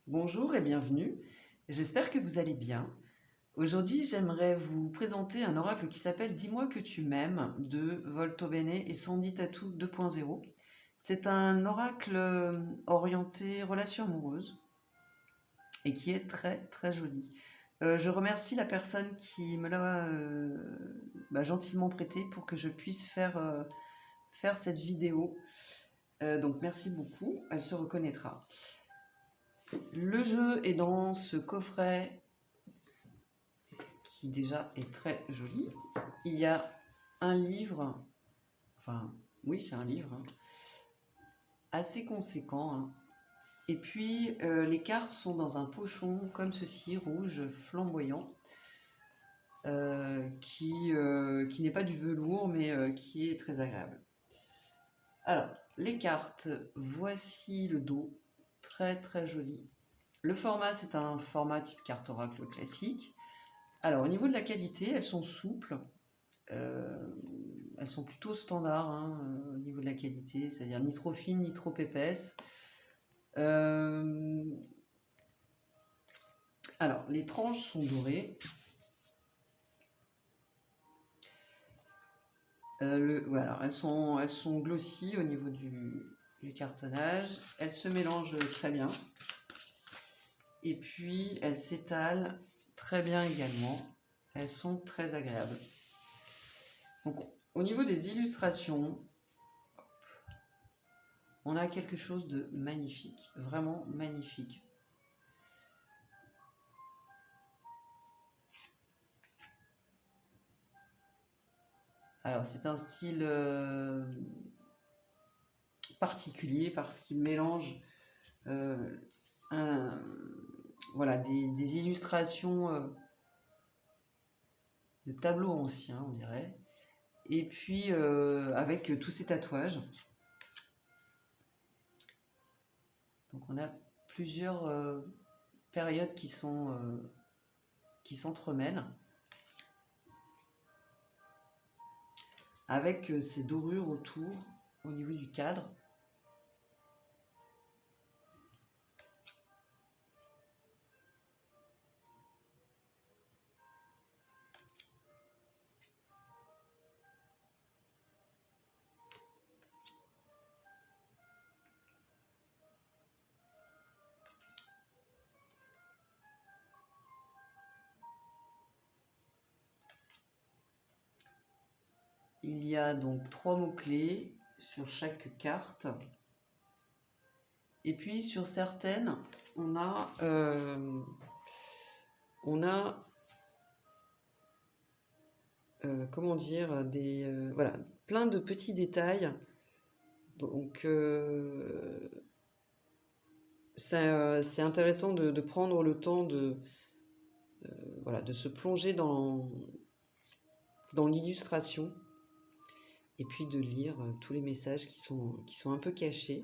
Bonjour et bienvenue. J'espère que vous allez bien. Aujourd'hui, j'aimerais vous présenter un oracle qui s'appelle Dis-moi que tu m'aimes de Volto Bene et Sandy Tattoo 2.0. C'est un oracle orienté relation amoureuse et qui est très très joli. Je remercie la personne qui me l'a gentiment prêté pour que je puisse faire cette vidéo. Donc merci beaucoup, elle se reconnaîtra. Le jeu est dans ce coffret qui déjà est très joli. Il y a un livre, enfin oui c'est un livre, assez conséquent. Et puis les cartes sont dans un pochon comme ceci, rouge flamboyant, qui n'est pas du velours mais qui est très agréable. Alors les cartes, voici le dos, très très joli. Le format c'est un format type carte oracle classique. Alors au niveau de la qualité, elles sont souples. Elles sont plutôt standards au niveau de la qualité, c'est-à-dire ni trop fines ni trop épaisses. Alors, les tranches sont dorées. Voilà, elles sont glossy au niveau du cartonnage. Elles se mélangent très bien. Et puis, elles s'étalent très bien également. Elles sont très agréables. Donc, au niveau des illustrations, on a quelque chose de magnifique, vraiment magnifique. Alors c'est un style particulier parce qu'il mélange voilà, des illustrations de tableaux anciens, on dirait, et puis avec tous ces tatouages. Donc on a plusieurs périodes qui s'entremêlent avec ces dorures autour au niveau du cadre. Il y a donc 3 mots-clés sur chaque carte. Et puis sur certaines, on a comment dire, voilà, plein de petits détails. Donc c'est intéressant de prendre le temps voilà, de se plonger dans l'illustration et puis de lire tous les messages qui sont un peu cachés.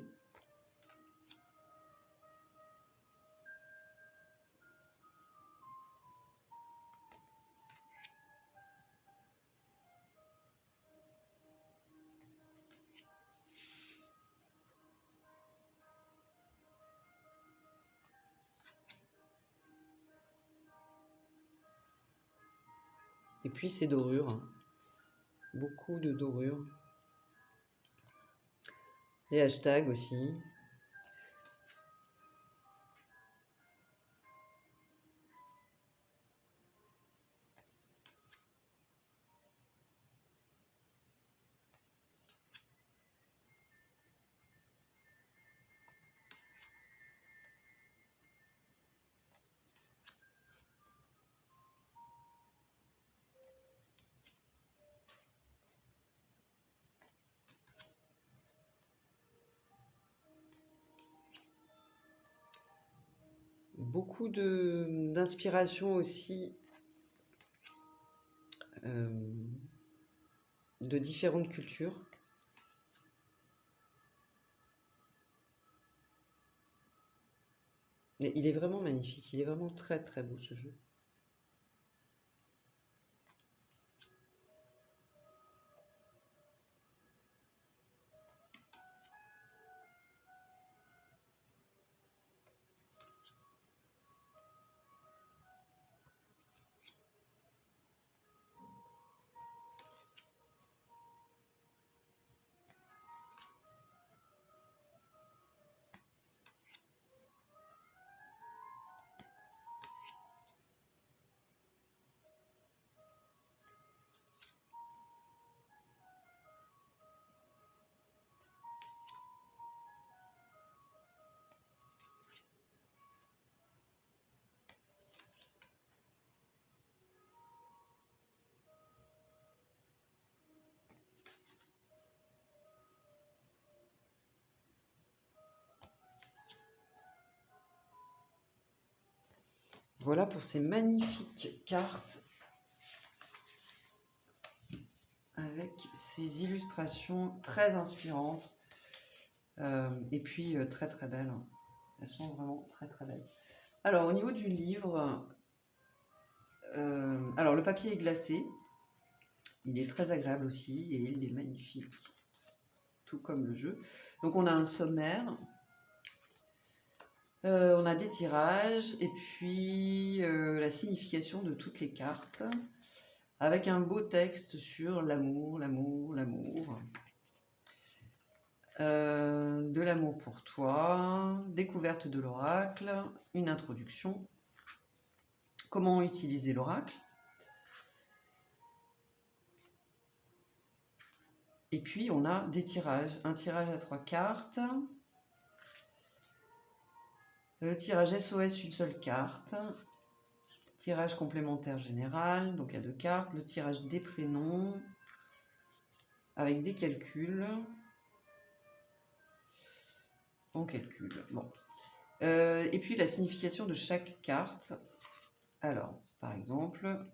Et puis ces dorures, beaucoup de dorures. Les hashtags aussi. Beaucoup d'inspiration aussi de différentes cultures. Mais il est vraiment magnifique, il est vraiment très très beau ce jeu. Voilà pour ces magnifiques cartes avec ces illustrations très inspirantes et puis très très belles. Elles sont vraiment très très belles. Alors au niveau du livre, alors le papier est glacé, il est très agréable aussi et il est magnifique, tout comme le jeu. Donc on a un sommaire, on a des tirages et puis la signification de toutes les cartes, avec un beau texte sur l'amour, l'amour, l'amour. De l'amour pour toi, découverte de l'oracle, une introduction, comment utiliser l'oracle, et puis on a des tirages, un tirage à 3 cartes, le tirage SOS une seule carte, tirage complémentaire général, donc à 2 cartes, le tirage des prénoms, avec des calculs, on calcule, bon. Et puis la signification de chaque carte. Alors, par exemple,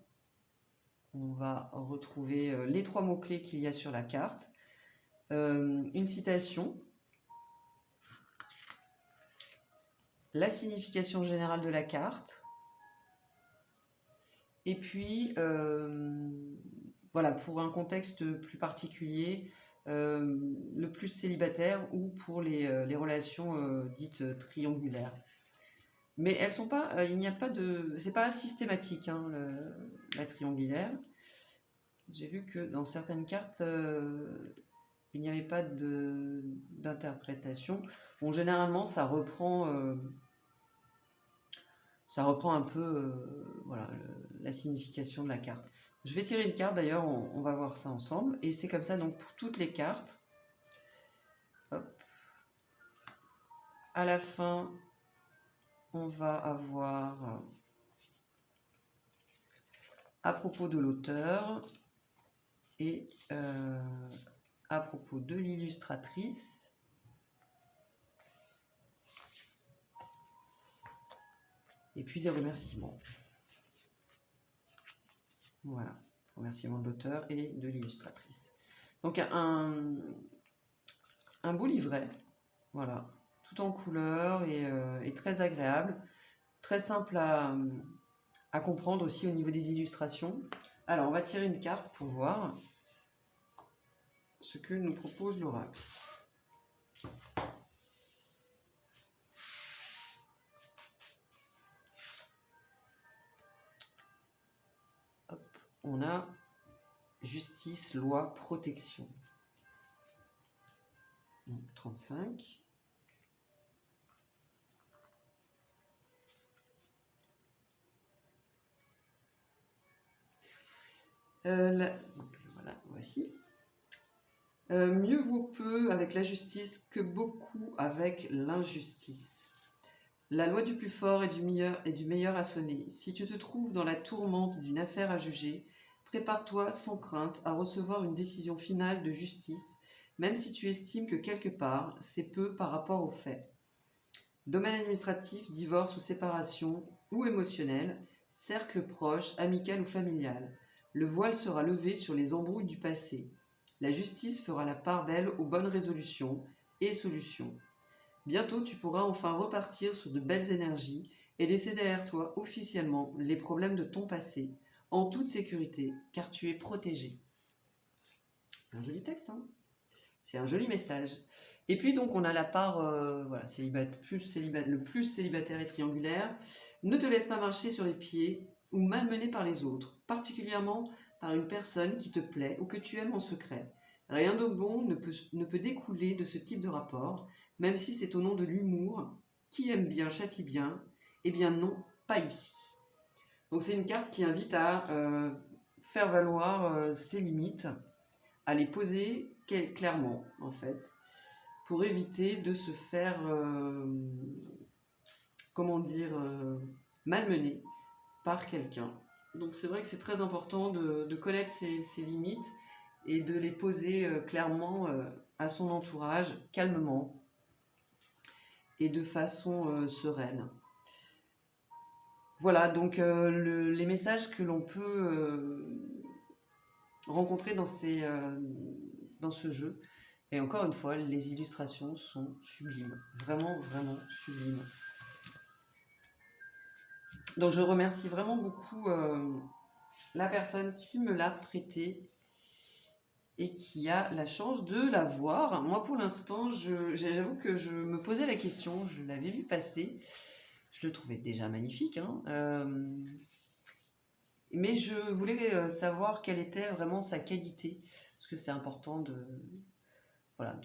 on va retrouver les 3 mots-clés qu'il y a sur la carte, une citation, la signification générale de la carte, et puis, voilà, pour un contexte plus particulier, le plus célibataire ou pour les relations dites triangulaires. Mais elles sont pas, il n'y a pas de, c'est pas systématique, hein, la triangulaire. J'ai vu que dans certaines cartes, il n'y avait pas d'interprétation. Bon, généralement, ça reprend un peu voilà, la signification de la carte. Je vais tirer une carte, d'ailleurs, on va voir ça ensemble. Et c'est comme ça donc pour toutes les cartes. Hop. À la fin, on va avoir à propos de l'auteur et à propos de l'illustratrice. Et puis des remerciements. Voilà, remerciements de l'auteur et de l'illustratrice. Donc un beau livret, voilà, tout en couleur et très agréable, très simple à comprendre aussi au niveau des illustrations. Alors on va tirer une carte pour voir ce que nous propose l'oracle. On a justice, loi, protection. Donc 35. Donc, voilà, voici. Mieux vaut peu avec la justice que beaucoup avec l'injustice. La loi du plus fort et du meilleur a sonné. Si tu te trouves dans la tourmente d'une affaire à juger, prépare-toi sans crainte à recevoir une décision finale de justice, même si tu estimes que quelque part, c'est peu par rapport aux faits. Domaine administratif, divorce ou séparation, ou émotionnel, cercle proche, amical ou familial. Le voile sera levé sur les embrouilles du passé. La justice fera la part belle aux bonnes résolutions et solutions. Bientôt, tu pourras enfin repartir sur de belles énergies et laisser derrière toi officiellement les problèmes de ton passé, en toute sécurité, car tu es protégé. C'est un joli texte, hein? C'est un joli message. Et puis donc on a la part, voilà, le plus célibataire et triangulaire. Ne te laisse pas marcher sur les pieds ou malmener par les autres, particulièrement par une personne qui te plaît ou que tu aimes en secret. Rien de bon ne peut découler de ce type de rapport, même si c'est au nom de l'humour. Qui aime bien châtie bien. Eh bien non, pas ici. Donc c'est une carte qui invite à faire valoir ses limites, à les poser clairement en fait, pour éviter de se faire, comment dire, malmener par quelqu'un. Donc c'est vrai que c'est très important de connaître ses limites et de les poser clairement à son entourage, calmement et de façon sereine. Voilà, donc les messages que l'on peut rencontrer dans ce jeu. Et encore une fois, les illustrations sont sublimes. Vraiment, vraiment sublimes. Donc je remercie vraiment beaucoup la personne qui me l'a prêté et qui a la chance de la voir. Moi, pour l'instant, j'avoue que je me posais la question, je l'avais vu passer. Je le trouvais déjà magnifique, hein. Mais je voulais savoir quelle était vraiment sa qualité, parce que c'est important voilà,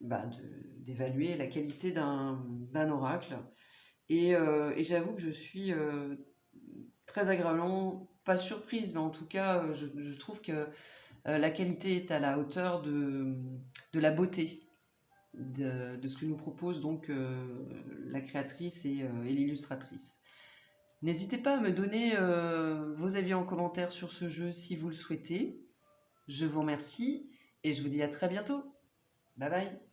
d'évaluer la qualité d'un oracle. Et j'avoue que je suis très agréablement, pas surprise, mais en tout cas, je trouve que la qualité est à la hauteur de la beauté de ce que nous propose donc la créatrice et l'illustratrice. N'hésitez pas à me donner vos avis en commentaire sur ce jeu si vous le souhaitez. Je vous remercie et je vous dis à très bientôt. Bye bye.